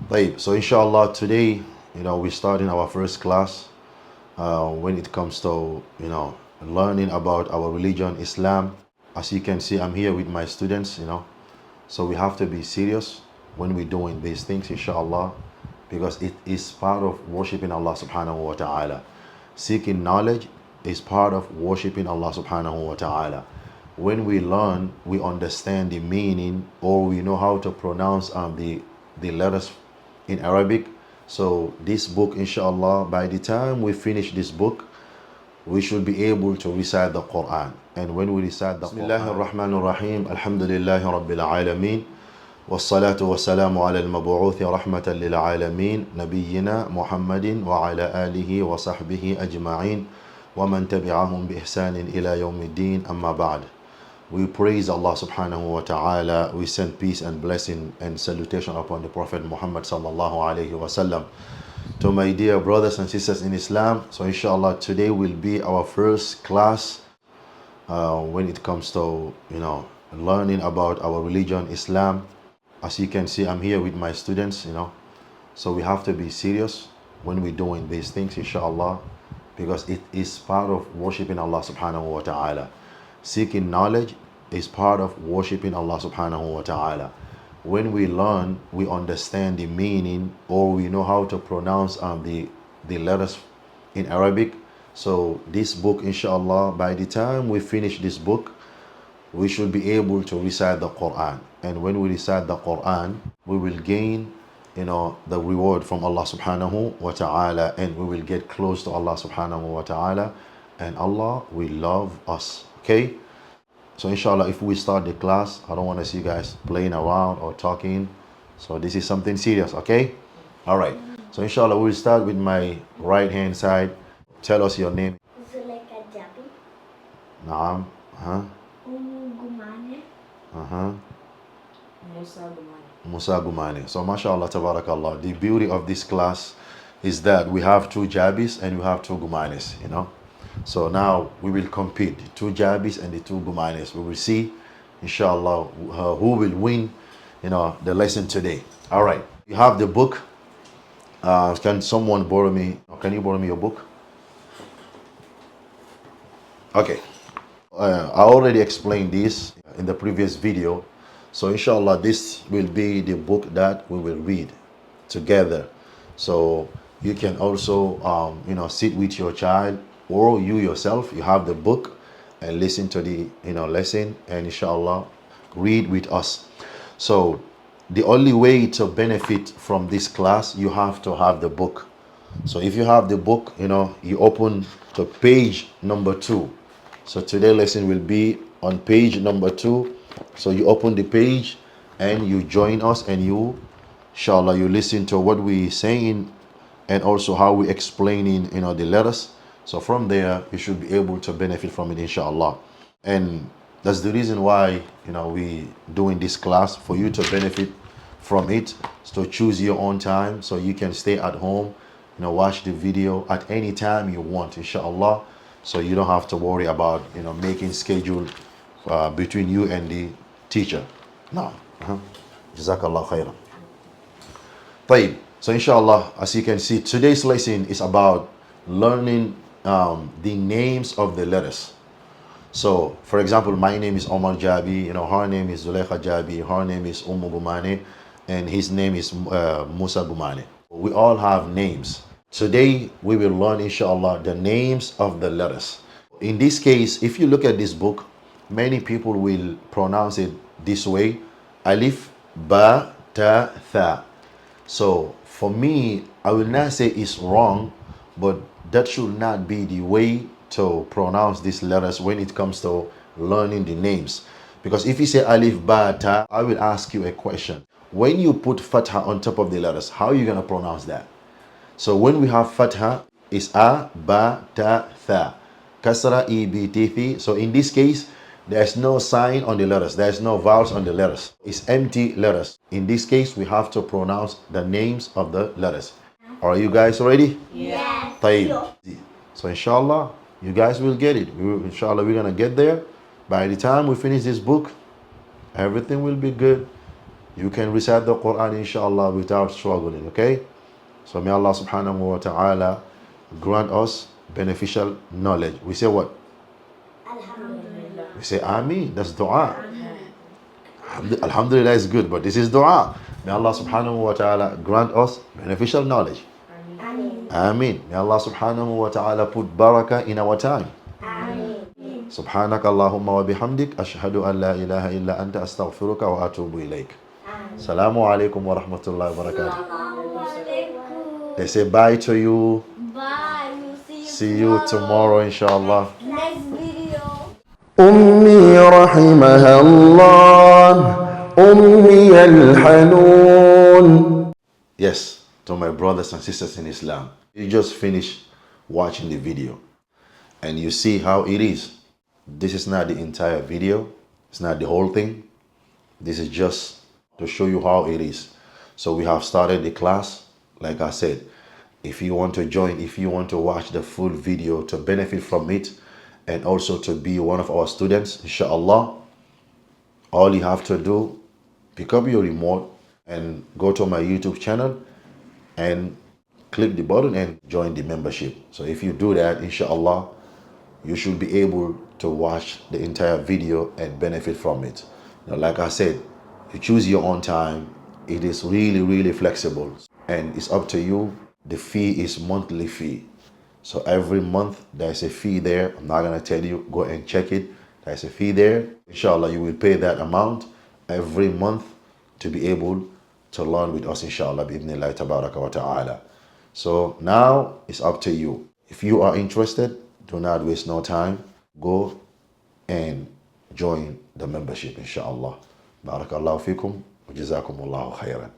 طيب, so inshallah today, we're starting our first class when it comes to, learning about our religion, Islam. As you can see, I'm here with my students, so we have to be serious when we're doing these things, inshallah, because it is part of worshiping Allah subhanahu wa ta'ala. Seeking knowledge is part of worshiping Allah subhanahu wa ta'ala. When we learn, we understand the meaning, or we know how to pronounce the letters in Arabic. So this book, inshallah, by the time we finish this book, we should be able to recite the Quran. And when we recite the Quran, Bismillahir Rahmanir Rahim, Alhamdulillahi Rabbil Alameen, والصلاة والسلام على المبعوث رحمة للعالمين نبينا محمد وعلى آله وصحبه أجمعين ومن تبعهم بإحسان إلى يوم الدين أما بعد. We praise Allah subhanahu wa ta'ala. We send peace and blessing and salutation upon the Prophet Muhammad sallallahu alayhi wa sallam. To my dear brothers and sisters in Islam, so inshallah today will be our first class when it comes to, learning about our religion, Islam. As you can see, I'm here with my students, so we have to be serious when we're doing these things, inshallah, because it is part of worshiping Allah subhanahu wa ta'ala. Seeking knowledge is part of worshiping Allah subhanahu wa ta'ala. When we learn, we understand the meaning, or we know how to pronounce the letters in Arabic. So this book, inshallah, by the time we finish this book, we should be able to recite the Quran. And when we recite the Quran, we will gain, the reward from Allah subhanahu wa ta'ala, and we will get close to Allah subhanahu wa ta'ala, and Allah will love us. Okay? So inshallah, if we start the class, I don't want to see you guys playing around or talking. So this is something serious, okay? All right. So inshallah, we'll start with my right hand side. Tell us your name. Zuleika Jabi. Naam. Uh-huh. Gumane. Uh-huh. Musa Gumani. Musa Gumani. So mashallah, tabarakallah. The beauty of this class is that we have two Jabis and we have two Gumanis, So now we will compete, the two Jabis and the two Gumanis. We will see, inshallah, who will win, the lesson today. All right. You have the book. Can someone borrow me? Can you borrow me your book? Okay. I already explained this in the previous video. So inshallah, this will be the book that we will read together. So you can also, sit with your child, or you yourself, you have the book, and listen to the lesson, and inshallah read with us. So the only way to benefit from this class, you have to have the book. So if you have the book, you open to page number 2. So today's lesson will be on page number 2. So you open the page and you join us, and you, inshallah, you listen to what we saying, and also how we explaining, the letters. So from there, you should be able to benefit from it, inshallah. And that's the reason why, we doing this class, for you to benefit from it. So choose your own time, so you can stay at home, watch the video at any time you want, inshallah. So you don't have to worry about, making schedule between you and the teacher. No. Jazakallah khairan. طيب. So inshallah, as you can see, today's lesson is about learning the names of the letters. So, for example, my name is Omar Jabi, her name is Zuleika Jabi, her name is Gumane, and his name is Musa Gumane. We all have names. Today, we will learn, inshallah, the names of the letters. In this case, if you look at this book, many people will pronounce it this way: Alif, Ba, Ta, Tha. So, for me, I will not say it's wrong, but that should not be the way to pronounce these letters when it comes to learning the names. Because if you say Alif, Ba, Ta, I will ask you a question. When you put Fatha on top of the letters, how are you going to pronounce that? So when we have Fatha, it's A, Ba, Ta, Tha. Kasra, E, B, T, Thi. So in this case, there's no sign on the letters. There's no vowels on the letters. It's empty letters. In this case, we have to pronounce the names of the letters. Are you guys ready? Yeah. طيب. So inshallah, you guys will get it. Inshallah, we're going to get there. By the time we finish this book, everything will be good. you can recite the Quran inshallah without struggling, okay? So may Allah subhanahu wa ta'ala grant us beneficial knowledge. We say what? Alhamdulillah. We say Ameen. That's dua. Alhamdulillah is good, but this is dua. May Allah subhanahu wa ta'ala grant us beneficial knowledge. Amin. Ameen. May Allah subhanahu wa ta'ala put barakah in our time. Amin. سبحانك اللهم وبحمدك أشهد أن لا إله إلا أنت أستغفرك وأتوب إليك. السلام عليكم ورحمة الله وبركاته. They say bye to you. Bye. See you tomorrow inshallah. Next video. أمي رحمها الله أمي الحنون. Yes, to my brothers and sisters in Islam. You just finished watching the video and you see how it is. This is not the entire video. It's not the whole thing. This is just to show you how it is. So we have started the class. Like I said, if you want to join, if you want to watch the full video to benefit from it and also to be one of our students, inshallah, all you have to do, pick up your remote and go to my YouTube channel and click the button and join the membership. So if you do that, inshallah, you should be able to watch the entire video and benefit from it. Now, like I said, you choose your own time. It is really, really flexible and it's up to you. The fee is monthly fee. So every month there's a fee there. I'm not gonna tell you, go and check it. There's a fee there. Inshallah, you will pay that amount every month to be able to learn with us, inshallah, bi'idhnillahi tabaraka wa ta'ala. So now it's up to you. If you are interested, do not waste no time. Go and join the membership, inshallah. Barakallahu fikum wa jazakumullahu khairan.